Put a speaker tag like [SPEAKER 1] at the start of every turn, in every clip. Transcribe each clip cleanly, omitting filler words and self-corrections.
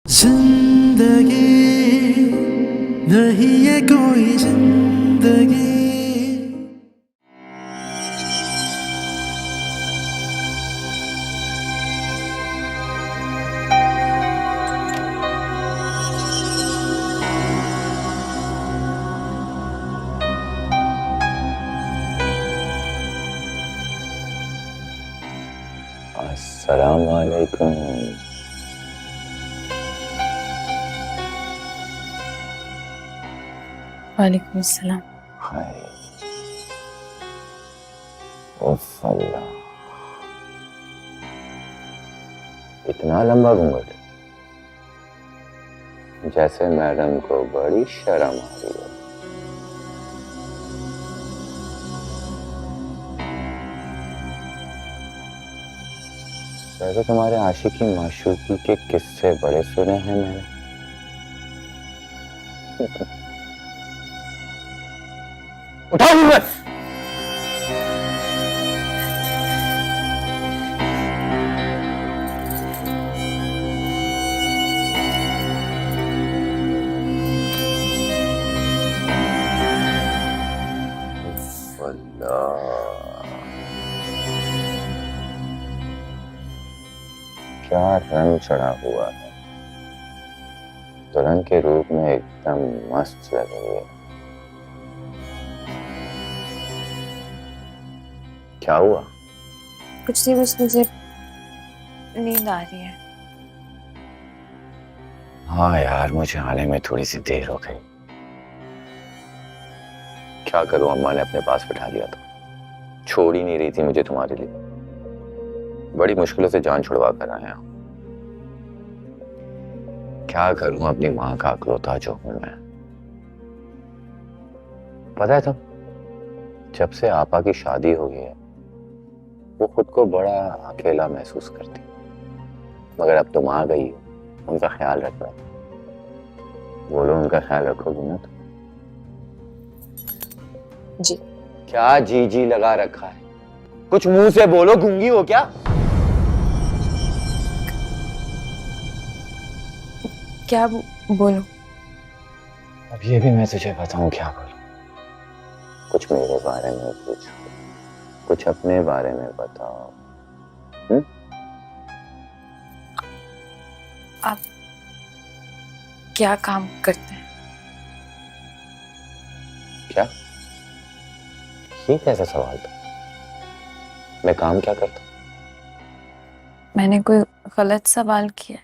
[SPEAKER 1] जिंदगी नहीं ये कोई जिंदगी।
[SPEAKER 2] अस्सलाम वालेकुम।
[SPEAKER 3] वालेकुम सलाम।
[SPEAKER 2] हाय। उफ अल्लाह, इतना लंबा घूंघट, जैसे मैडम को बड़ी शर्म आ रही हो। वैसे तुम्हारे आशिकी माशूकी के किस्से बड़े सुने हैं मैंने। उठाओ घूंघट। उफ अल्लाह, क्या रंग चढ़ा हुआ है। दुल्हन के रूप में एकदम मस्त लग रही है। क्या हुआ?
[SPEAKER 3] कुछ नहीं, बस मुझे नींद आ रही है।
[SPEAKER 2] हाँ यार, मुझे आने में थोड़ी सी देर हो गई। क्या करूं, अम्मा ने अपने पास बिठा लिया था। छोड़ ही नहीं रही थी मुझे तुम्हारे लिए। बड़ी मुश्किलों से जान छुड़वा कर आया हूं। क्या करूं, अपनी माँ का अकलौता जो हूं मैं। पता है तुम, जब से आपा की शादी हो गई है, वो खुद को बड़ा अकेला महसूस करती। मगर अब तुम आ गई हो, उनका ख्याल रखना। बोलो, उनका ख्याल रखोगी ना तुम?
[SPEAKER 3] जी।
[SPEAKER 2] क्या जी जी लगा रखा है? कुछ मुंह से बोलो, गूंगी हो क्या?
[SPEAKER 3] क्या बोलूं?
[SPEAKER 2] अब ये भी मैं तुझे बताऊं क्या बोलूं? कुछ मेरे बारे में पूछो, कुछ अपने बारे में बताओ।
[SPEAKER 3] आप क्या काम करते हैं?
[SPEAKER 2] क्या? ये कैसा सवाल था? मैं काम क्या करता हूं?
[SPEAKER 3] मैंने कोई गलत सवाल किया?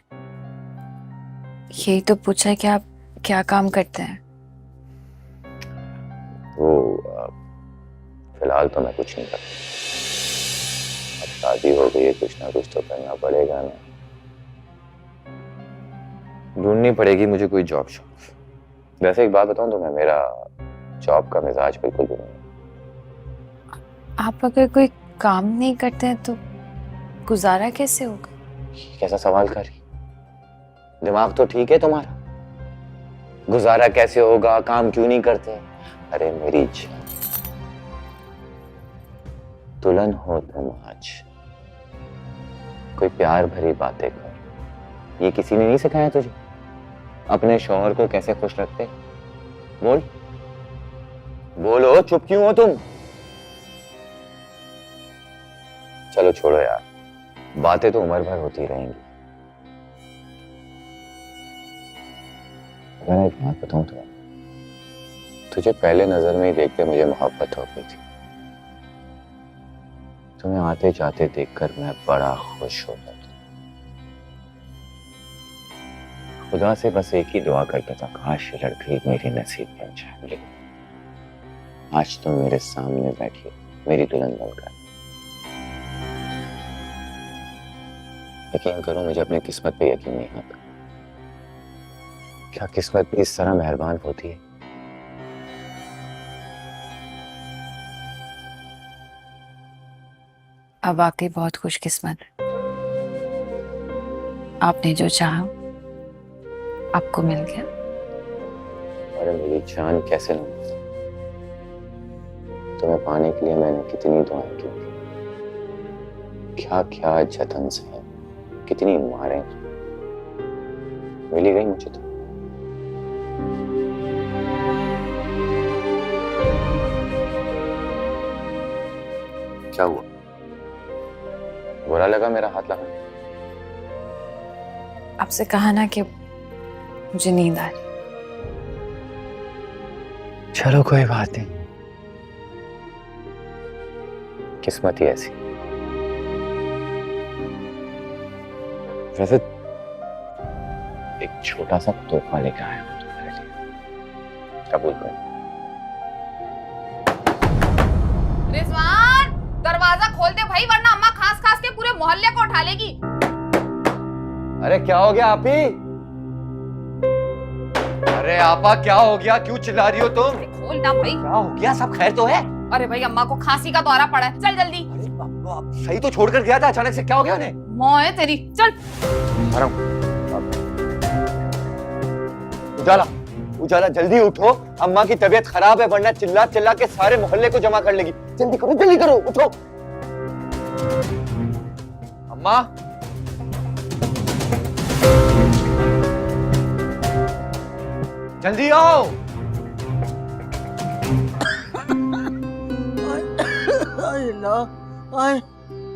[SPEAKER 3] यही तो पूछा है कि आप क्या काम करते हैं।
[SPEAKER 2] वो फिलहाल तो मैं कुछ नहीं करता। अब शादी हो गई है, कुछ ना कुछ तो करना पड़ेगा ना। ढूंढनी पड़ेगी मुझे कोई जॉब शॉप। वैसे एक बात बताऊं तो मैं, मेरा जॉब का मिजाज बिल्कुल भी नहीं है।
[SPEAKER 3] आप अगर कोई काम नहीं करते हैं तो गुजारा कैसे होगा?
[SPEAKER 2] कैसा सवाल कर रही? दिमाग तो ठीक है तुम्हारा? गुजारा कैसे होगा, काम क्यों नहीं करते? अरे मेरी जान, दुल्हन हो तुम आज, कोई प्यार भरी बातें कर। ये किसी ने नहीं सिखाया तुझे? अपने शौहर को कैसे खुश रखते? बोल, बोलो, चुप क्यों हो तुम? चलो छोड़ो यार, बातें तो उम्र भर होती रहेंगी। मैं एक बात बताऊं तुम्हें, तुझे पहले नजर में ही देखते मुझे मोहब्बत हो गई थी। तुम्हें आते जाते देखकर मैं बड़ा खुश हो गया था। खुदा से बस एक ही दुआ करता था, काश ये लड़की मेरी नसीब बन जाए। लेकिन आज तुम मेरे सामने बैठी, मेरी दुल्हन बनकर। यकीन करो, मुझे अपनी किस्मत पे यकीन नहीं आता। क्या किस्मत भी इस तरह मेहरबान होती है?
[SPEAKER 3] आप वाकई बहुत खुशकिस्मत हैं। आपने जो चाहा आपको मिल गया।
[SPEAKER 2] अरे मेरी जान, कैसे ना मिलता? तुम्हें पाने के लिए मैंने कितनी दुआएं की थी, क्या क्या जतन से, कितनी मारें। मिल ही गई मुझे तो। क्या हुआ? बुरा लगा मेरा हाथ लगा?
[SPEAKER 3] आपसे कहा ना कि मुझे नींद आ रही।
[SPEAKER 2] चलो कोई बात नहीं, किस्मत ही ऐसी। वैसे एक छोटा सा तोहफा लेकर आया हूं तुम्हारे लिए, कबूल कर।
[SPEAKER 4] रिजवान, दरवाजा खोल दे भाई, वरना अम्मा खास खास के पूरे मोहल्ले को उठा लेगी।
[SPEAKER 5] अरे क्या हो गया आपी? अरे आपा क्या हो गया, क्यों चिल्ला रही हो तुम?
[SPEAKER 4] खोल ना भाई।
[SPEAKER 5] क्या हो गया, सब खैर तो है?
[SPEAKER 4] अरे भाई अम्मा को खांसी का दौरा पड़ा है, चल जल्दी।
[SPEAKER 5] अरे बाबा, सही तो छोड़कर गया था, अचानक से क्या हो गया उन्हें?
[SPEAKER 4] मौत है तेरी, चल।
[SPEAKER 5] उजाला, उजाला जल्दी उठो, अम्मा की तबीयत खराब है, वरना चिल्ला चिल्ला के सारे मोहल्ले को जमा कर लेगी। जल्दी करो, उठो। अम्मा, जल्दी आओ।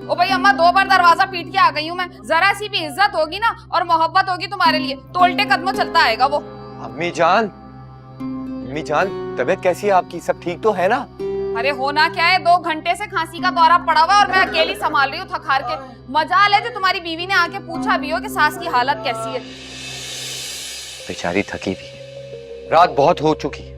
[SPEAKER 4] ओ भाई अम्मा, 2 बार दरवाजा पीट के आ गई हूँ मैं। जरा सी भी इज्जत होगी ना और मोहब्बत होगी तुम्हारे लिए तो उल्टे कदमों चलता आएगा वो।
[SPEAKER 5] अम्मी जान, तबीयत कैसी है आपकी? सब ठीक तो है ना?
[SPEAKER 4] अरे होना क्या है, 2 घंटे से खांसी का दौरा पड़ा हुआ और मैं अकेली संभाल रही हूँ थक हार के। मजाल है जो तुम्हारी बीवी ने आके पूछा भी हो कि सास की हालत कैसी है।
[SPEAKER 2] बेचारी थकी भी है,
[SPEAKER 5] रात बहुत हो चुकी है।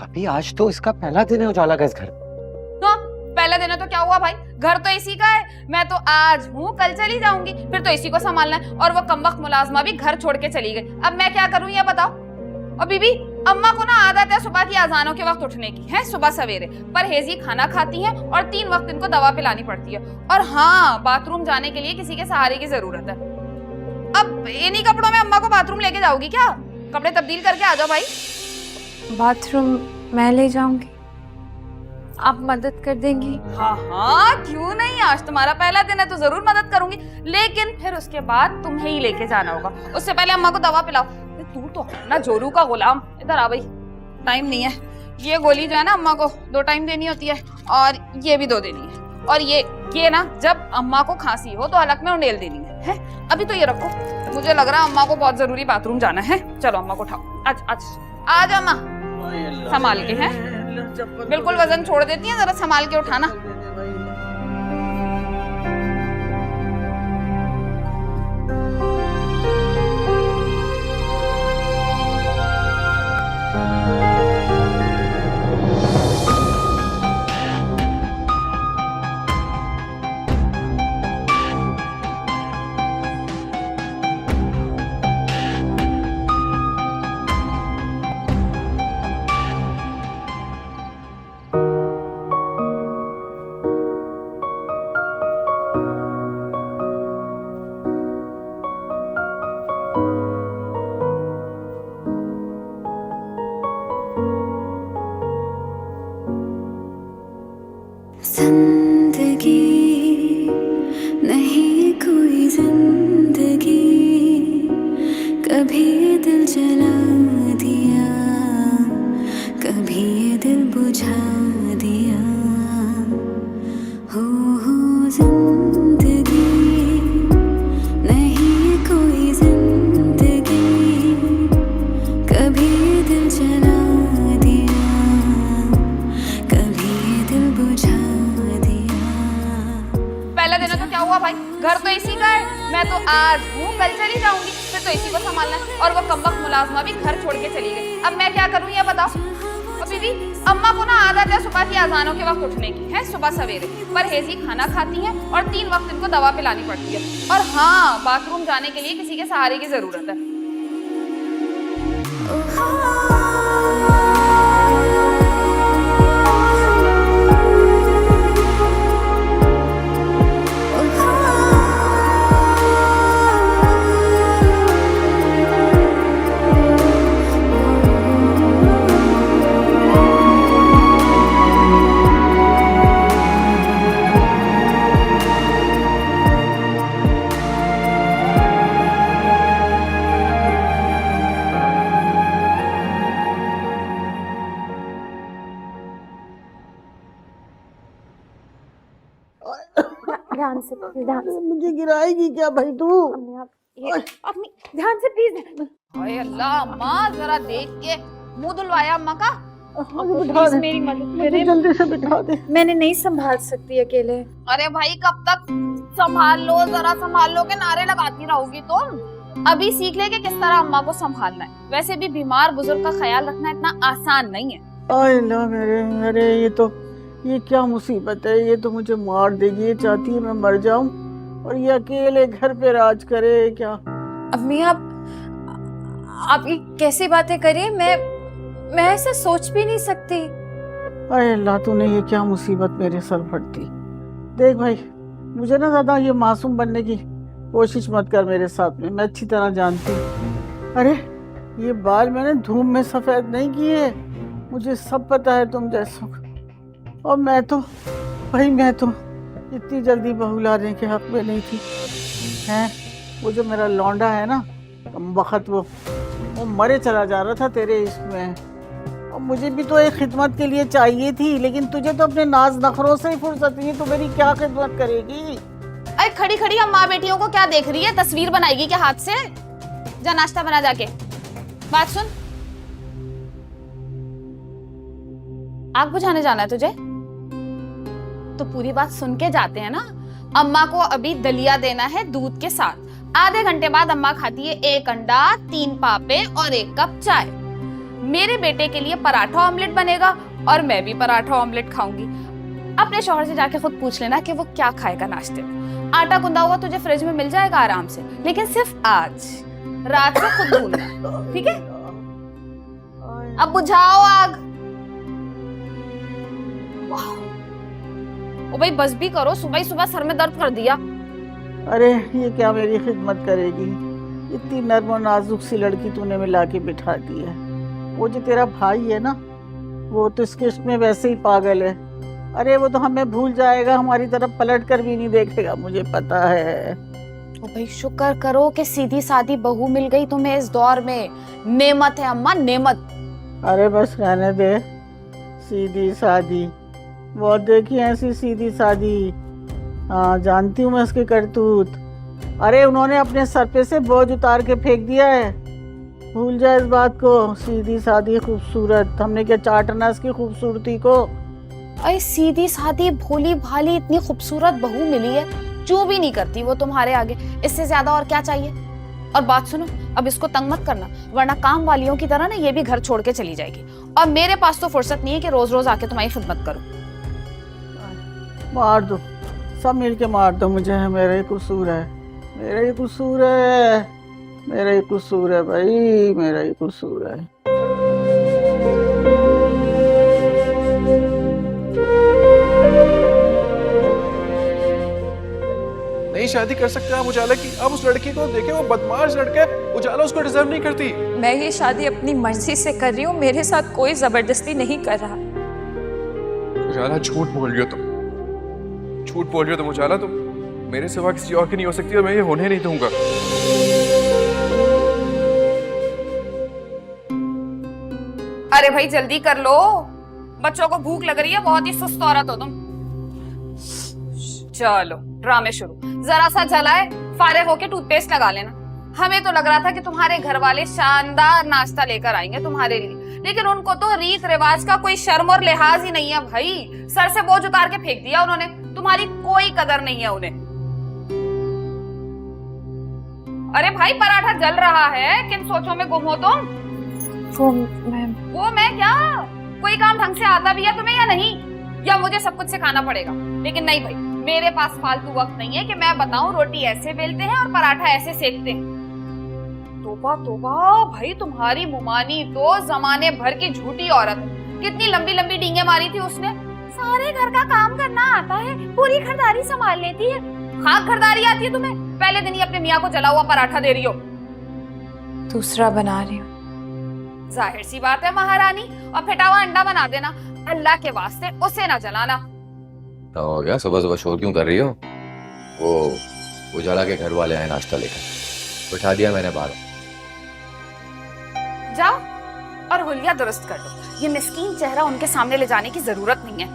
[SPEAKER 5] अभी आज तो इसका पहला दिन है उजाला का इस घर।
[SPEAKER 4] तो पहला दिन है तो क्या हुआ भाई, घर तो इसी का है। मैं तो आज हूँ, कल चली जाऊंगी, फिर तो इसी को संभालना है। और वो कमबख्त मुलाजमा भी घर छोड़ के चली गई। अब मैं क्या करूँ ये बताओ। और बीबी, अम्मा को ना आदत है सुबह की अजानों के वक्त उठने की है, सुबह सवेरे परहेजी खाना खाती हैं और 3 वक्त इनको दवा पिलानी पड़ती है। और हाँ, बाथरूम जाने के लिए किसी के सहारे की जरूरत है। अब इन्हीं कपड़ों में अम्मा को बाथरूम लेके जाओगी क्या? कपड़े तब्दील करके आ जाओ भाई।
[SPEAKER 3] बाथरूम मैं ले जाऊंगी, आप मदद कर देंगी?
[SPEAKER 4] हाँ हाँ, क्यों नहीं, आज तुम्हारा पहला दिन है तो जरूर मदद करूंगी, लेकिन फिर उसके बाद तुम्हें ही लेके जाना होगा। उससे पहले अम्मा को दवा पिलाओ। तू तो ना जोरू का गुलाम, इधर आ भाई, टाइम नहीं है। ये गोली जो है ना अम्मा को 2 टाइम देनी होती है और ये भी 2 देनी है। और ये ना जब अम्मा को खांसी हो तो हलक में उंडेल देनी है? अभी तो ये रखो, मुझे लग रहा है अम्मा को बहुत जरूरी बाथरूम जाना है। चलो अम्मा को उठाओ, आज अम्मा संभाल के हैं, बिल्कुल वजन छोड़ देती है, जरा संभाल के उठाना।
[SPEAKER 1] जिंदगी नहीं कोई जिंदगी, कभी ये दिल जला दिया, कभी ये दिल बुझा दिया। हो जिंदगी नहीं कोई जिंदगी, कभी ये दिल जला दिया, कभी ये दिल बुझा।
[SPEAKER 4] पहला दिन है तो क्या हुआ भाई, घर तो इसी का है। मैं तो आज हूँ, कल चली जाऊंगी, फिर तो इसी को संभालना है। और वो कमबख्त मुलाजमा भी घर छोड़ के चली गई। अब मैं क्या करूँ ये बताओ। और बीबी, अम्मा को ना आदत है सुबह की अजानों के वक्त उठने की है, सुबह सवेरे परहेजी खाना खाती हैं और 3 वक्त इनको दवा पिलानी पड़ती है। और हाँ, बाथरूम जाने के लिए किसी के सहारे की जरूरत है।
[SPEAKER 6] ध्यान से ध्यान से।
[SPEAKER 7] मुझे गिराएगी क्या भाई तू?
[SPEAKER 6] अम्मी आप ये अपनी ध्यान से प्लीज।
[SPEAKER 4] अरे अल्लाह अम्मा जरा देख के मुंह धुलवाया अम्मा का।
[SPEAKER 7] मुझे बिठा
[SPEAKER 6] प्लीज
[SPEAKER 7] दे,
[SPEAKER 6] मेरी मदद
[SPEAKER 7] मुझे
[SPEAKER 6] करें,
[SPEAKER 7] जल्दी से बिठा दे।
[SPEAKER 6] मैंने नहीं संभाल सकती अकेले।
[SPEAKER 4] अरे भाई कब तक संभाल लो, जरा संभाल लो के नारे लगाती रहोगी तुम। अभी सीख ले कि किस तरह अम्मा को संभालना है। वैसे भी बीमार बुजुर्ग का ख्याल रखना इतना आसान नहीं है।
[SPEAKER 7] आय अल्लाह मेरे, अरे ये क्या मुसीबत है, ये तो मुझे मार देगी। ये चाहती है मैं मर जाऊं और ये अकेले घर पे राज करे क्या?
[SPEAKER 3] अम्मी आप ये कैसी बातें करिए, मैं ऐसा सोच भी नहीं सकती।
[SPEAKER 7] आय अल्लाह तूने ये क्या मुसीबत मेरे सर फटती। देख भाई, मुझे ना ज्यादा ये मासूम बनने की कोशिश मत कर मेरे साथ में, मैं अच्छी तरह जानती हूँ। अरे ये बाल मैंने धूम में सफेद नहीं किए, मुझे सब पता है तुम जैसों का। और मैं तो इतनी जल्दी बहू लाने के हक में नहीं थी। हैं वो जो मेरा लौंडा है ना बखत, वो मरे चला जा रहा था तेरे इश्क में। और मुझे भी तो एक खिदमत के लिए चाहिए थी, लेकिन तुझे तो अपने नाज नखरों से ही फुर्सत नहीं, तो मेरी क्या खिदमत करेगी?
[SPEAKER 4] अरे खड़ी खड़ी अम्मा बेटियों को क्या देख रही है? तस्वीर बनाएगी क्या हाथ से? जा नाश्ता बना जाके। बात सुन, आग बुझाने जाना है तुझे तो पूरी बात सुन के जाते हैं ना। अम्मा को अभी दलिया देना है दूध के साथ। आधे घंटे बाद अम्मा खाती है 1 अंडा, 3 पापे और 1 कप चाय। मेरे बेटे के लिए पराठा ऑमलेट बनेगा और मैं भी पराठा ऑमलेट खाऊंगी। अपने शौहर से जाके खुद पूछ लेना कि वो क्या खाएगा नाश्ते में। आटा गुंदा हुआ तुझे फ्रिज में मिल जाएगा आराम से, लेकिन सिर्फ आज रात को खुद भूलना, ठीक है? अब बुझाओ आग। ओ भाई बस भी करो, सुबह ही सुबह सर में दर्द कर दिया।
[SPEAKER 7] अरे ये क्या मेरी खिदमत करेगी? इतनी नर्म और नाजुक सी लड़की तूने मिला के बिठा दी है। वो जो तेरा भाई है ना, वो तो इसके इश्क में वैसे ही पागल है। अरे वो तो हमें भूल जाएगा, हमारी तरफ पलट कर भी नहीं देखेगा, मुझे पता है।
[SPEAKER 4] ओ भाई शुक्र करो कि सीधी सादी बहू मिल गई तुम्हें इस दौर में। नेमत है अम्मा, नेमत।
[SPEAKER 7] अरे बस रहने दे, सीधी सादी बहुत देखी ऐसी सीधी सादी। हाँ जानती हूँ मैं उसके करतूत। अरे उन्होंने अपने सर पे से बोझ उतार के फेंक दिया है, भूल जाए इस बात को। सीधी सादी खूबसूरत, हमने क्या चाटना इसकी खूबसूरती को?
[SPEAKER 4] अरे सीधी सादी भोली भाली इतनी खूबसूरत बहू मिली है, चू भी नहीं करती वो तुम्हारे आगे। इससे ज्यादा और क्या चाहिए? और बात सुनो, अब इसको तंग मत करना, वरना काम वालियों की तरह ना ये भी घर छोड़ के चली जाएगी। और मेरे पास तो फुर्सत नहीं है कि रोज रोज आके तुम्हारी खिदमत करूं।
[SPEAKER 7] मार दो, सब मिल के मार दो मुझे, मेरा ही कसूर है, मेरा ही कसूर है, मेरा ही कसूर है भाई, मेरा ही कसूर है।
[SPEAKER 8] नहीं शादी कर सकते आप उजाला की? आप उस लड़की को देखें, वो बदमाश लड़का है, उजाला उसको डिजर्व नहीं करती।
[SPEAKER 3] मैं ये शादी अपनी मर्जी से कर रही हूँ, मेरे साथ कोई जबरदस्ती नहीं कर रहा।
[SPEAKER 8] उजाला झूठ बोल रही हो तुम, झूठ बोल रही हो तुम उजाला। तुम मेरे सिवा किसी और की नहीं हो सकती और मैं ये होने नहीं दूंगा।
[SPEAKER 4] अरे भाई जल्दी कर लो, बच्चों को भूख लग रही है, बहुत ही सुस्त औरत हो तुम। चलो ड्रामे शुरू। जरा सा जलाए, फारिग होके टूथपेस्ट लगा लेना। हमें तो लग रहा था कि तुम्हारे घर वाले शानदार नाश्ता लेकर आएंगे तुम्हारे लिए, लेकिन उनको तो रीत रिवाज का कोई शर्म और लिहाज ही नहीं है भाई। सर से बोझ उतार के फेंक दिया उन्होंने, तुम्हारी कोई कदर नहीं है उन्हें। अरे भाई पराठा जल रहा है, किन सोचों में गुम हो तुम?
[SPEAKER 3] वो
[SPEAKER 4] मैं क्या, कोई काम ढंग से आता भी है तुम्हें या नहीं? या मुझे सब कुछ सिखाना पड़ेगा? लेकिन नहीं भाई, मेरे पास फालतू वक्त नहीं है कि मैं बताऊं रोटी ऐसे बेलते हैं और पराठा ऐसे सेकते हैं। तोबा तोबा भाई, तुम्हारी मुमानी तो जमाने भर की झूठी औरत है। कितनी लंबी लंबी डींगे मारी थी उसने। सारे घर का काम करना आता है, पूरी खरीदारी संभाल लेती है। खाक खरीदारी आती है तुम्हें? पहले दिन ही अपने मियाँ को जला हुआ पराठा दे रही हो।
[SPEAKER 3] दूसरा बना रही हूँ।
[SPEAKER 4] जाहिर सी बात है महारानी, और फेटा हुआ अंडा बना देना, अल्लाह के वास्ते उसे ना जलाना।
[SPEAKER 2] क्या हो गया, सुबह सुबह शोर क्यों कर रही हो? वो उजाला के घर वाले आए नाश्ता लेकर, बिठा दिया मैंने बाहर।
[SPEAKER 4] जाओ और हुलिया दुरुस्त कर दो। ये मिस्कीन चेहरा उनके सामने ले जाने की जरूरत नहीं है।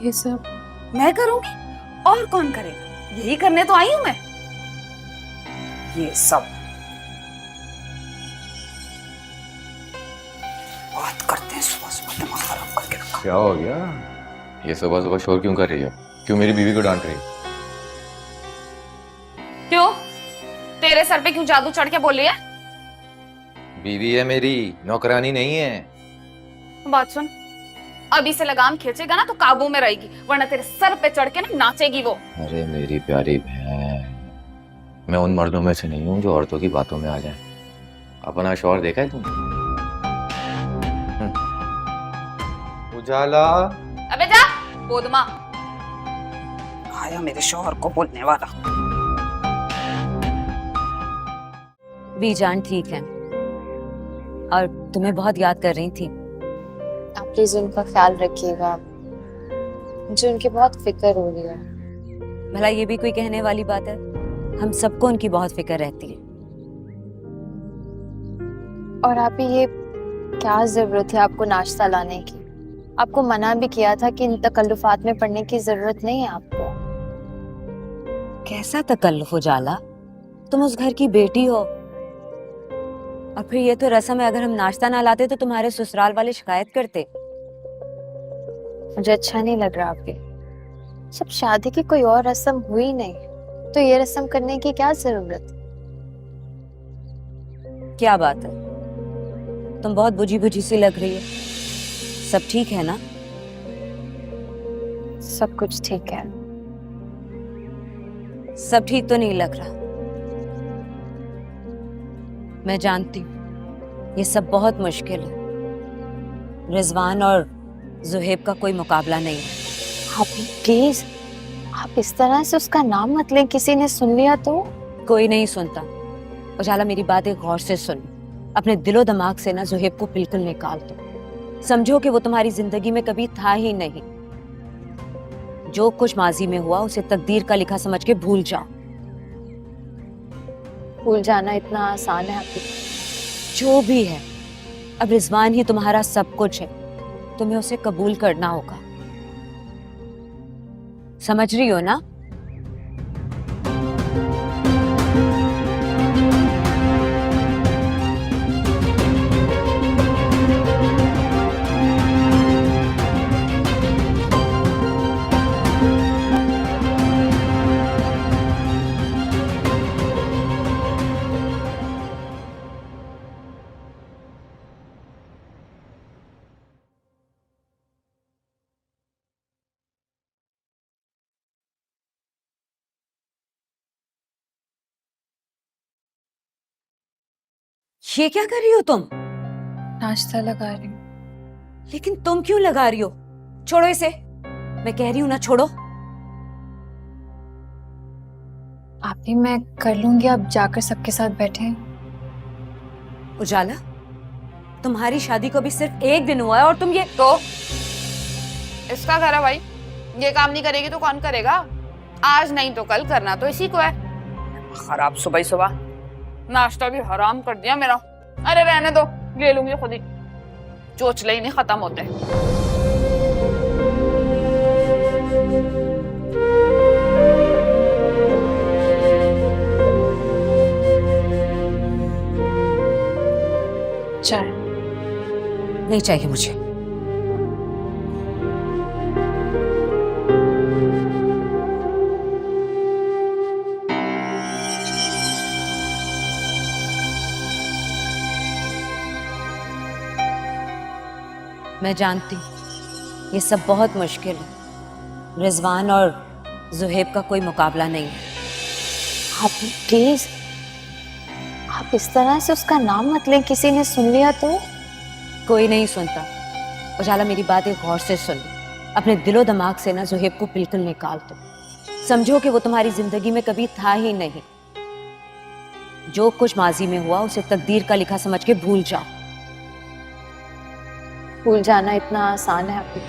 [SPEAKER 3] ये सब
[SPEAKER 4] मैं करूंगी और कौन करेगा? यही करने तो आई हूं मैं। ये सब बात करते हैं सुबह सुबह, दिमाग खराब करके रखा।
[SPEAKER 2] क्या हो गया? ये सुबह सुबह शोर क्यों कर रही हो? क्यों मेरी बीवी को डांट रही हो?
[SPEAKER 4] क्यों? तेरे सर पे क्यों जादू चढ़ के बोल रही है?
[SPEAKER 2] बीवी है मेरी, नौकरानी नहीं है।
[SPEAKER 4] बात सुन, अभी से लगाम खींचेगा ना तो काबू में रहेगी, वरना तेरे सर पे चढ़ के ना नाचेगी वो।
[SPEAKER 2] अरे मेरी प्यारी बहन, मैं उन मर्दों में से नहीं हूँ जो औरतों की बातों में आ जाए। अपना शौहर देखा है तुमने?
[SPEAKER 5] उजाला,
[SPEAKER 4] अबे जा बोदमा, आया मेरे शौहर को बोलने वाला।
[SPEAKER 9] बीजान ठीक है और तुम्हें बहुत याद कर रही थी।
[SPEAKER 6] आप प्लीज उनका ख्याल रखिएगा, मुझे उनकी बहुत फिक्र हो रही है।
[SPEAKER 9] भला ये भी कोई कहने वाली बात है? हम सबको उनकी बहुत फिक्र रहती है।
[SPEAKER 6] और आप ही ये क्या जरूरत है आपको नाश्ता लाने की? आपको मना भी किया था कि इन तकल्लुफात में पड़ने की जरूरत नहीं है आपको।
[SPEAKER 9] कैसा तकल्लुफ उजाला, तुम उस घर की बेटी हो। और फिर ये तो रस्म है, अगर हम नाश्ता ना लाते तो तुम्हारे ससुराल वाले शिकायत करते।
[SPEAKER 6] मुझे अच्छा नहीं लग रहा आपके। जब शादी की कोई और रस्म हुई नहीं तो ये रस्म करने की क्या जरूरत?
[SPEAKER 9] क्या बात है, तुम बहुत बुझी बुझी सी लग रही है। सब ठीक है ना?
[SPEAKER 6] सब कुछ ठीक है।
[SPEAKER 9] सब ठीक तो नहीं लग रहा। मैं जानती हूँ ये सब बहुत मुश्किल है। रिजवान और जुहेब का कोई मुकाबला नहीं है।
[SPEAKER 6] आप प्लीज, आप इस तरह से उसका नाम मत लें, किसी ने सुन लिया तो।
[SPEAKER 9] कोई नहीं सुनता। उजाला मेरी बात एक गौर से सुन। अपने दिलो दिमाग से ना जुहेब को बिल्कुल निकाल दो। समझो कि वो तुम्हारी जिंदगी में कभी था ही नहीं। जो कुछ माजी में हुआ उसे तकदीर का लिखा समझ के भूल जाओ।
[SPEAKER 6] भूल जाना इतना आसान है आपकी?
[SPEAKER 9] जो भी है, अब रिजवान ही तुम्हारा सब कुछ है। तुम्हें उसे कबूल करना होगा। समझ रही हो ना? ये क्या कर रही हो तुम?
[SPEAKER 3] नाश्ता लगा रही हूँ।
[SPEAKER 9] लेकिन तुम क्यों लगा रही हो? छोड़ो इसे। मैं कह रही हूं ना, छोड़ो।
[SPEAKER 3] आप भी, मैं कर लूंगी, आप जाकर सबके साथ बैठे।
[SPEAKER 9] उजाला, तुम्हारी शादी को भी सिर्फ एक दिन हुआ है और तुम ये
[SPEAKER 4] तो इसका घर है भाई, ये काम नहीं करेगी तो कौन करेगा? आज नहीं तो कल करना तो इसी को है। खराब सुबह ही सुबह नाश्ता भी हराम कर दिया मेरा। अरे रहने दो, ले लूंगी खुद ही, चोचले ही नहीं खत्म होते।
[SPEAKER 3] चाय
[SPEAKER 9] नहीं चाहिए मुझे। मैं जानती हूँ ये सब बहुत मुश्किल है। रिजवान और जुहेब का कोई मुकाबला नहीं है।
[SPEAKER 6] आप प्लीज, आप इस तरह से उसका नाम मत लें, किसी ने सुन लिया तो।
[SPEAKER 9] कोई नहीं सुनता। उजाला मेरी बात एक गौर से सुन। अपने दिलो दिमाग से ना जुहेब को बिल्कुल निकाल दो। समझो कि वो तुम्हारी जिंदगी में कभी था ही नहीं। जो कुछ माजी में हुआ उसे तकदीर का लिखा समझ के भूल जाओ।
[SPEAKER 6] भूल जाना इतना आसान है आपकी?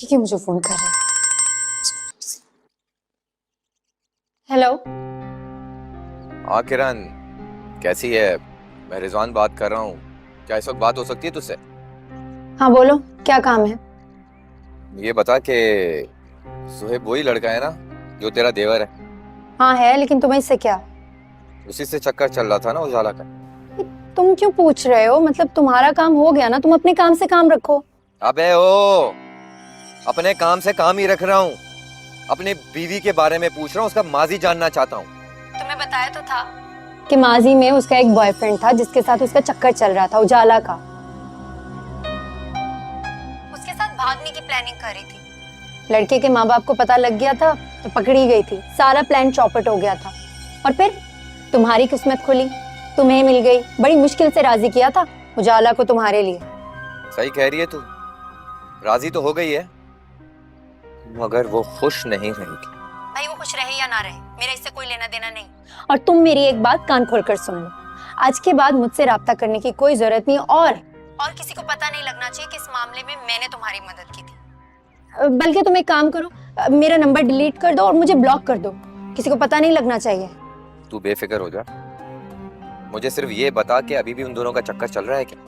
[SPEAKER 6] ये मुझे फोन कर रहा है।
[SPEAKER 10] हाँ किरण, कैसी है? मैं रिजवान बात कर रहा हूँ। क्या इस वक्त बात हो सकती है तुझसे?
[SPEAKER 6] हाँ बोलो, क्या काम है?
[SPEAKER 10] ये बता कि सुहेब वही लड़का है ना जो तेरा देवर है?
[SPEAKER 6] हाँ है, लेकिन तुम्हें इससे क्या?
[SPEAKER 10] उसी से चक्कर चल रहा था ना उजाला का।
[SPEAKER 6] तुम क्यों पूछ रहे हो? मतलब तुम्हारा काम हो गया ना, तुम अपने काम से काम रखो।
[SPEAKER 10] अबे ओ, अपने काम से काम ही रख रहा हूँ। अपनी बीवी के बारे में पूछ रहा हूँ, उसका माजी जानना चाहता हूँ।
[SPEAKER 6] तुम्हें बताया तो था कि माजी में उसका एक बॉयफ्रेंड था जिसके साथ उसका चक्कर चल रहा था, उजाला का। उसके साथ भागने की प्लानिंग कर रही थी। लड़के के माँ बाप को पता लग गया था तो पकड़ी गई थी। सारा प्लान चौपट हो गया था। और फिर तुम्हारी किस्मत खुली, तुम्हें मिल गई। बड़ी मुश्किल से राजी किया था उजाला को तुम्हारे लिए।
[SPEAKER 10] सही कह रही है तू, राजी तो हो गई है, मगर वो खुश नहीं रहेगी।
[SPEAKER 6] भाई वो खुश रहे या ना रहे, मेरा इससे कोई लेना देना नहीं। और तुम मेरी एक बात कान खोलकर सुन लो, आज के बाद मुझसे राब्ता करने की कोई जरूरत नहीं, और किसी को पता नहीं लगना चाहिए कि इस मामले में मैंने तुम्हारी मदद की थी। बल्कि तुम एक काम करो, मेरा नंबर डिलीट कर दो और मुझे ब्लॉक कर दो। किसी को पता नहीं लगना चाहिए।
[SPEAKER 10] तू बेफिक्र हो जा, मुझे सिर्फ ये बता कि अभी भी उन दोनों का चक्कर चल रहा है क्या?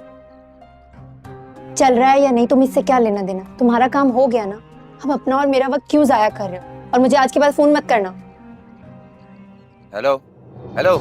[SPEAKER 6] चल रहा है या नहीं, तुम इससे क्या लेना देना? तुम्हारा काम हो गया ना, हम अपना और मेरा वक्त क्यों जाया कर रहे हो? और मुझे आज के बाद फोन मत करना।
[SPEAKER 10] Hello hello.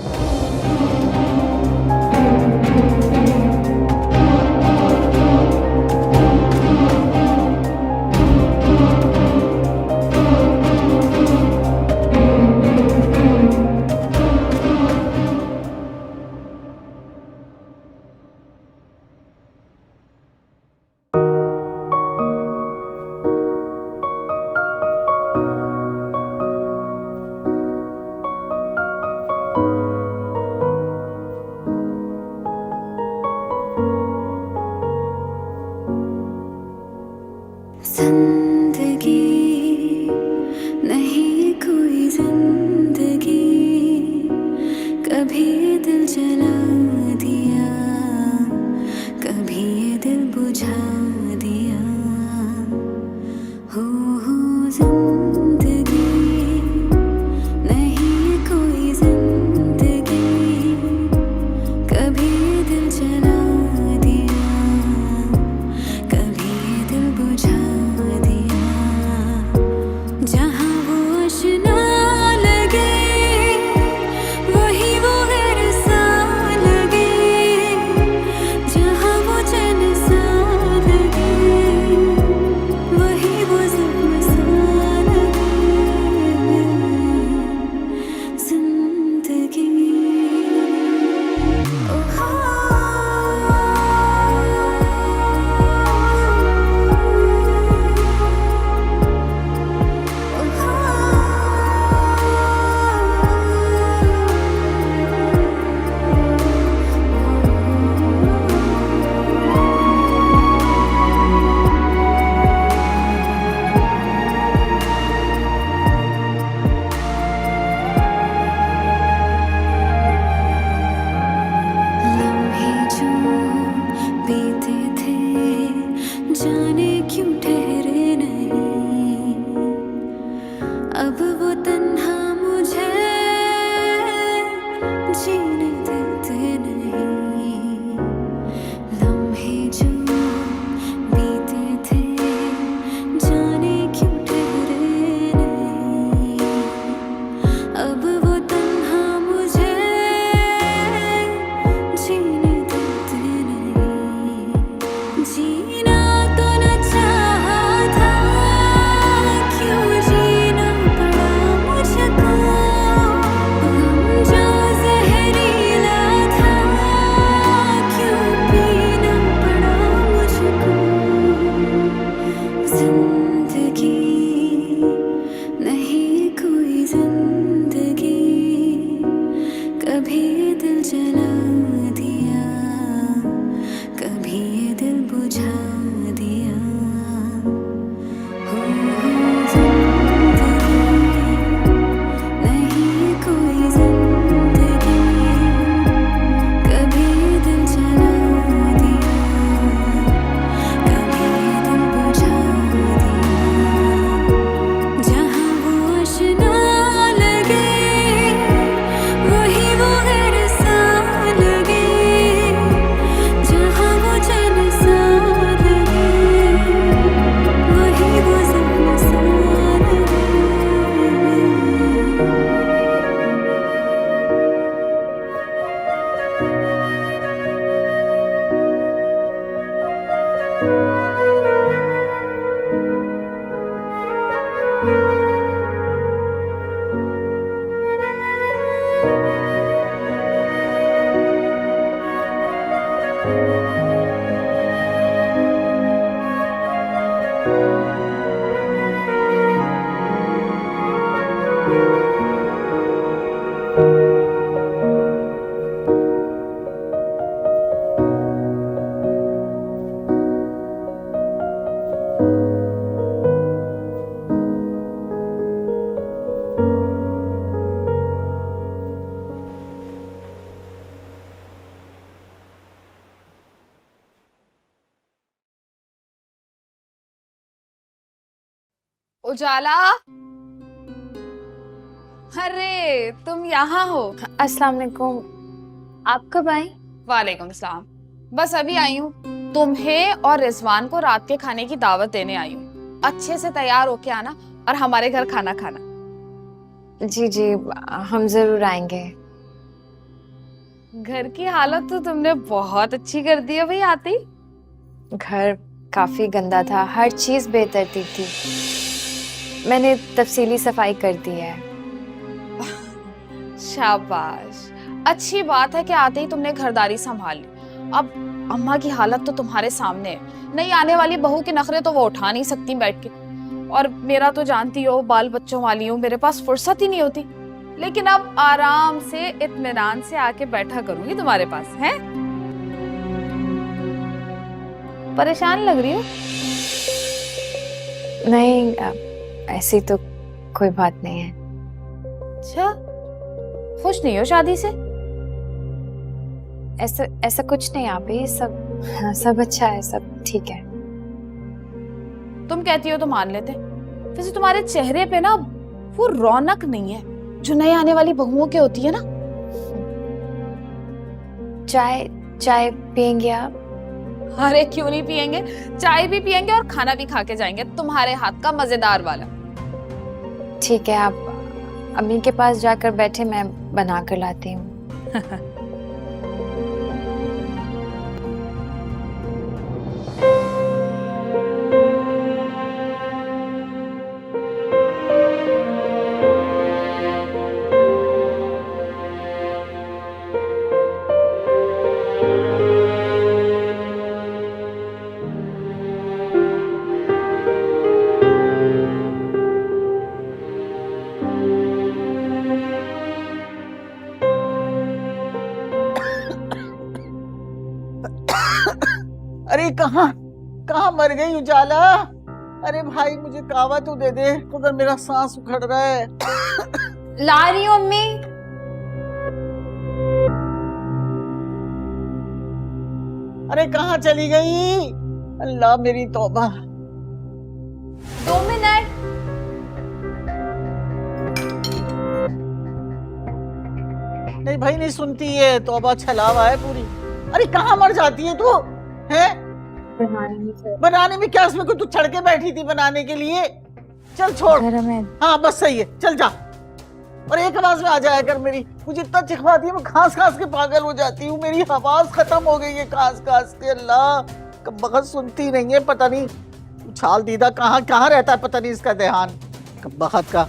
[SPEAKER 4] उजाला, अरे तुम यहाँ हो?
[SPEAKER 3] अस्सलाम वालेकुम। आप कब आई?
[SPEAKER 4] वालेकुम सलाम। बस अभी आई हूँ। तुम्हें और रिजवान को रात के खाने की दावत देने आई हूँ। अच्छे से तैयार होके आना और हमारे घर खाना खाना।
[SPEAKER 3] जी जी, हम जरूर आएंगे।
[SPEAKER 4] घर की हालत तो तुमने बहुत अच्छी कर दी है भाई आती।
[SPEAKER 3] घर काफी गंदा था, हर चीज बेतरतीब थी। मैंने तफसीली सफाई कर दी है।
[SPEAKER 4] शाबाश, अच्छी बात है कि आते ही तुमने घरदारी संभाल ली। अब अम्मा की हालत तो तुम्हारे सामने है। नई आने वाली बहू के नखरे तो वो उठा नहीं सकती बैठ के, और मेरा तो जानती हो बाल बच्चों वाली हूँ, मेरे पास फुर्सत ही नहीं होती। लेकिन अब आराम से इत्मीनान से आके बैठा करूंगी तुम्हारे पास। हैं? परेशान लग रही हो?
[SPEAKER 3] नहीं, ऐसी तो कोई बात नहीं है।
[SPEAKER 4] अच्छा, खुश नहीं हो शादी से?
[SPEAKER 3] ऐसा ऐसा कुछ नहीं आप ही, सब अच्छा है, सब ठीक है।
[SPEAKER 4] तुम कहती हो तो मान लेते। वैसे तुम्हारे चेहरे पे ना वो रौनक नहीं है जो नए आने वाली बहुओं के होती है ना।
[SPEAKER 3] चाय पियेंगे आप?
[SPEAKER 4] अरे क्यों नहीं पियेंगे, चाय भी पियेंगे और खाना भी खा के जाएंगे तुम्हारे हाथ का मजेदार वाला।
[SPEAKER 3] ठीक है, आप अम्मी के पास जाकर बैठे, मैं बना कर लाती हूँ।
[SPEAKER 7] अरे कहाँ मर गई उजाला? अरे भाई मुझे कावा तो दे दे, उधर मेरा सांस उखड़ रहा है।
[SPEAKER 3] ला रही हूँ अम्मी।
[SPEAKER 7] अरे कहाँ चली गई? अल्लाह मेरी तौबा।
[SPEAKER 4] 2 मिनट।
[SPEAKER 7] नहीं भाई नहीं सुनती है, तौबा छलावा है पूरी। अरे कहाँ मर जाती है तू? है बनाने में क्या, उसमें कोई तू चढ़ के बैठी थी बनाने के लिए? चल छोड़। हाँ बस सही है, चल जा। और एक आवाज में आ जाया कर मेरी। मुझे इतना चिखवाती है, मैं खांस खांस के पागल हो जाती हूँ। मेरी आवाज खत्म हो गई है खांस खांस के। अल्लाह, कब बखत सुनती नहीं है, पता नहीं उछाल दीदा कहाँ रहता है, पता नहीं इसका ध्यान कब बखत का।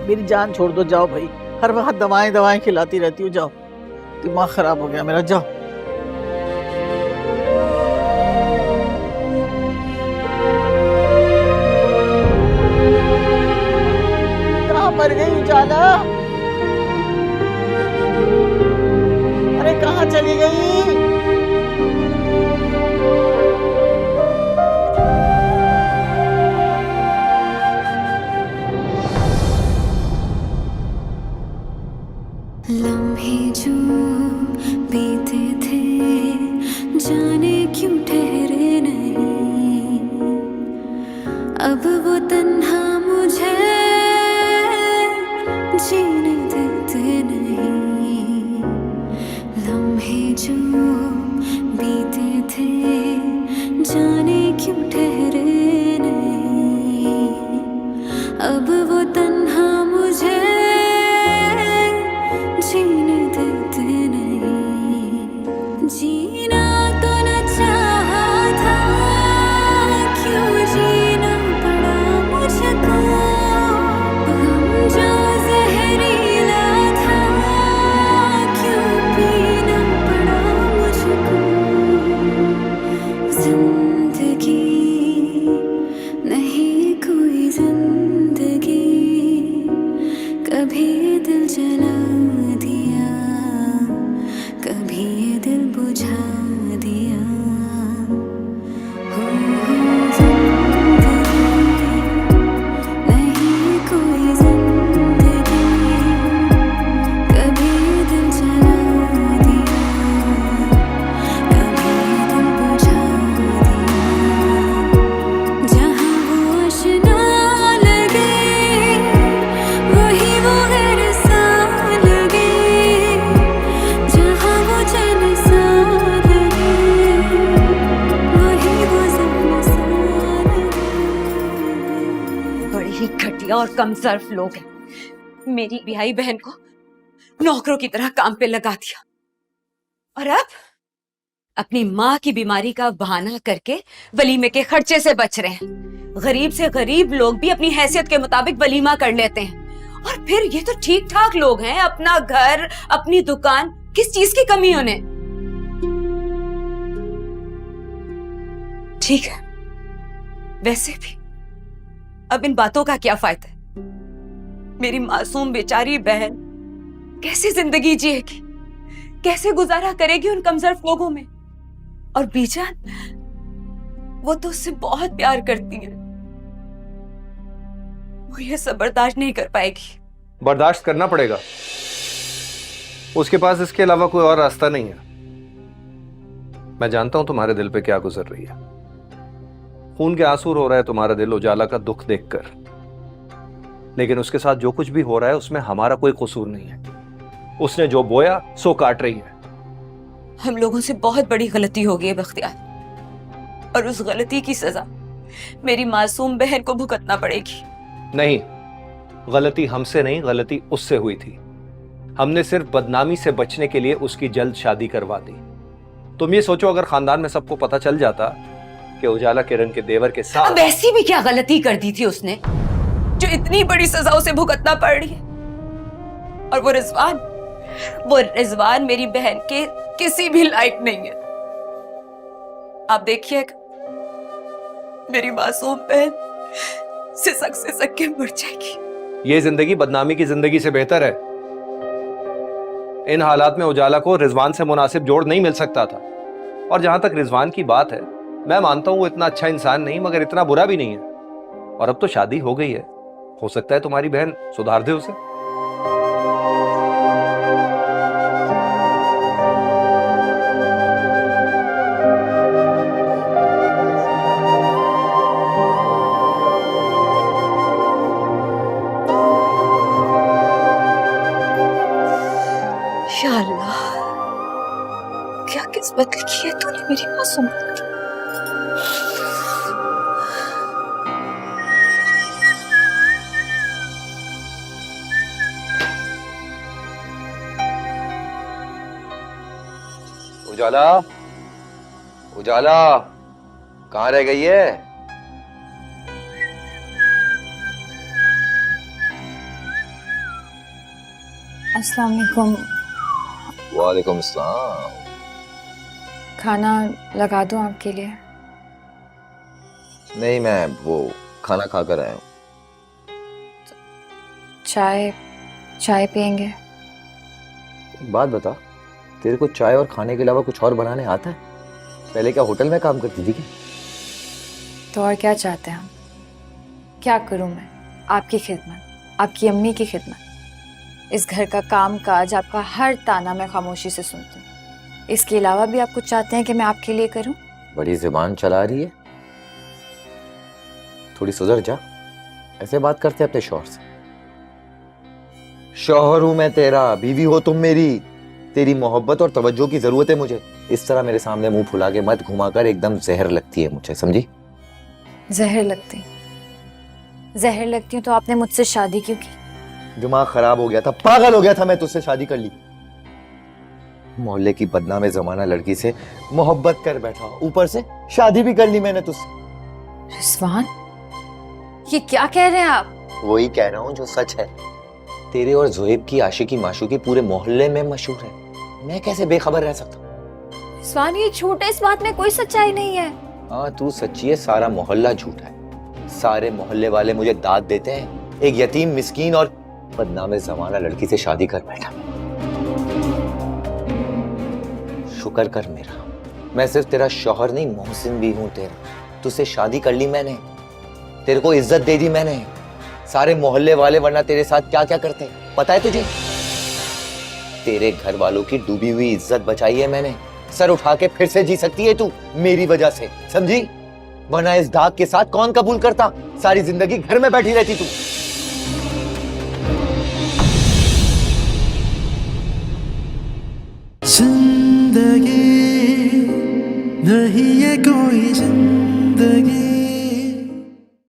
[SPEAKER 7] मेरी जान छोड़ दो, जाओ भाई। हर वक्त दवाएं खिलाती रहती हूँ, जाओ। दिमाग खराब हो गया मेरा, जाओ। कहाँ मर गई उजाला? अरे कहाँ चली गई?
[SPEAKER 1] लम्हे जो बीते थे जाने क्यों ठहरे नहीं, अब वो तन्हा मुझे अब वो तन्हा मुझे जीने देते नहीं। जीना तो न चाहा था, क्यों जीना पड़ा मुझको। गम जो जहरीला था, क्यों पीना पड़ा मुझको। जिंदगी नहीं कोई जिंदगी, कभी दिल जला दिया, कभी दिल बुझा दिया। हो जिंदगी नहीं कोई जिंदगी, कभी दिल जला दिया, कभी दिल बुझा दिया। जहाँ वो आशना लगे, वही वो गैर सा लगे। जहाँ वो चैन सा लगे, वही वो ज़ख्म सा लगे।
[SPEAKER 9] बड़े ही घटिया और कमजोर लोग हैं। मेरी बिहाई बहन को नौकरों की तरह काम पे लगा दिया, और अब अपनी माँ की बीमारी का बहाना करके वलीमे के खर्चे से बच रहे हैं। गरीब से गरीब लोग भी अपनी हैसियत के मुताबिक वलीमा कर लेते हैं, और फिर ये तो ठीक ठाक लोग हैं, अपना घर, अपनी दुकान, किस चीज की कमी उन्हें। ठीक है, वैसे भी अब इन बातों का क्या फायदा है। मेरी मासूम बेचारी बहन कैसे जिंदगी जिएगी, कैसे गुजारा करेगी उन कमजोर लोगों में। और बीजान, वो तो उससे बहुत प्यार करती है, वो ये सब बर्दाश्त नहीं कर पाएगी।
[SPEAKER 11] बर्दाश्त करना पड़ेगा, उसके पास इसके अलावा कोई और रास्ता नहीं है। मैं जानता हूं तुम्हारे दिल पे क्या गुजर रही है। खून के आंसू रो रहा है तुम्हारा दिल उजाला का दुख देखकर, लेकिन उसके साथ जो कुछ भी हो रहा है उसमें हमारा कोई कसूर नहीं है। उसने जो बोया सो काट रही है।
[SPEAKER 9] हम लोगों से बहुत बड़ी गलती हो गई है बख्तियार, और उस गलती की सजा मेरी मासूम बहन को भुगतना पड़ेगी।
[SPEAKER 11] नहीं, गलती हमसे नहीं, गलती उससे हुई थी। हमने सिर्फ बदनामी से बचने के लिए उसकी जल्द शादी करवा दी। तुम ये सोचो, अगर खानदान में सबको पता चल जाता कि उजाला किरण के देवर के साथ।
[SPEAKER 9] अब ऐसी भी क्या गलती कर दी थी उसने जो इतनी बड़ी सजा उसे भुगतना पड़ रही है। और वो रिजवान मेरी बहन के किसी भी लायक नहीं है। आप देखिएगा, मेरी मासूम बहन सिसक के मर जाएगी।
[SPEAKER 11] ये जिंदगी बदनामी की जिंदगी से बेहतर है। इन हालात में उजाला को रिजवान से मुनासिब जोड़ नहीं मिल सकता था। और जहां तक रिजवान की बात है, मैं मानता हूं वो इतना अच्छा इंसान नहीं, मगर इतना बुरा भी नहीं है। और अब तो शादी हो गई है, हो सकता है तुम्हारी बहन सुधार दे उसे।
[SPEAKER 9] या अल्लाह, क्या किस्मत लिखी है तूने मेरी मासूम की।
[SPEAKER 10] उजाला, उजाला कहाँ रह गई है?
[SPEAKER 3] अस्सलाम वालेकुम।
[SPEAKER 10] वालेकुम अस्सलाम।
[SPEAKER 3] खाना लगा दूं आपके लिए?
[SPEAKER 10] नहीं, मैं वो खाना खा कर आया हूँ।
[SPEAKER 3] चाय पियेंगे?
[SPEAKER 10] एक बात बता, तेरे को चाय और खाने के अलावा कुछ और बनाने आता है? पहले क्या होटल में काम करती थी क्या?
[SPEAKER 3] तो और क्या चाहते हैं हम? क्या करूं मैं? आपकी खिदमत, आपकी अम्मी की खिदमत। इस घर का काम काज, आपका हर ताना मैं खामोशी से सुनती हूँ। इसके अलावा भी आप कुछ चाहते हैं कि मैं आपके लिए करूं?
[SPEAKER 10] बड़ी जुबान चला रही है, थोड़ी सुधर जा। ऐसे बात करते अपने शौहर से। शौहर हूं मैं तेरा, बीवी हो तुम मेरी। तेरी मोहब्बत और तवज्जो की जरूरत है मुझे। इस तरह मेरे सामने मुंह फुला के मत घुमाकर, एकदम जहर लगती है मुझे, समझी?
[SPEAKER 3] जहर लगती? जहर लगती हूँ तो आपने मुझसे शादी क्यों की?
[SPEAKER 5] दिमाग खराब हो गया था, पागल हो गया था, मैं तुझसे शादी कर ली। मोहल्ले की बदनाम जमाना लड़की से मोहब्बत कर बैठा, ऊपर से शादी भी कर ली मैंने तुझसे।
[SPEAKER 3] रिजवान, ये क्या कह रहे हैं आप?
[SPEAKER 5] वही कह रहा हूँ जो सच है। तेरे और जोहेब की आशिकी माशूकी पूरे मोहल्ले में मशहूर है, मैं कैसे बेखबर रह सकता हूँ?
[SPEAKER 3] रिजवान, ये झूठ है, इस बात में कोई सच्चाई नहीं है।
[SPEAKER 5] हाँ तू सच्ची है, सारा मोहल्ला झूठा है। सारे मोहल्ले वाले मुझे दाद देते हैं, एक यतीम मिस्कीन और बदनाम जमाना लड़की से शादी कर बैठा। शुक्र कर मेरा, मैं सिर्फ तेरा शौहर नहीं मोहसिन भी हूं तेरा। तुझसे शादी कर ली मैंने, तेरे को इज्जत दे दी मैंने। सारे मोहल्ले वाले वरना तेरे साथ क्या क्या करते पता है तुझे? तेरे घर वालों की डूबी हुई इज्जत बचाई है मैंने। सर उठा के फिर से जी सकती है तू मेरी वजह से, समझी? वरना इस दाग के साथ कौन कबूल करता? सारी जिंदगी घर में बैठी रहती तू।
[SPEAKER 1] जिंदगी नहीं है कोई जिंदगी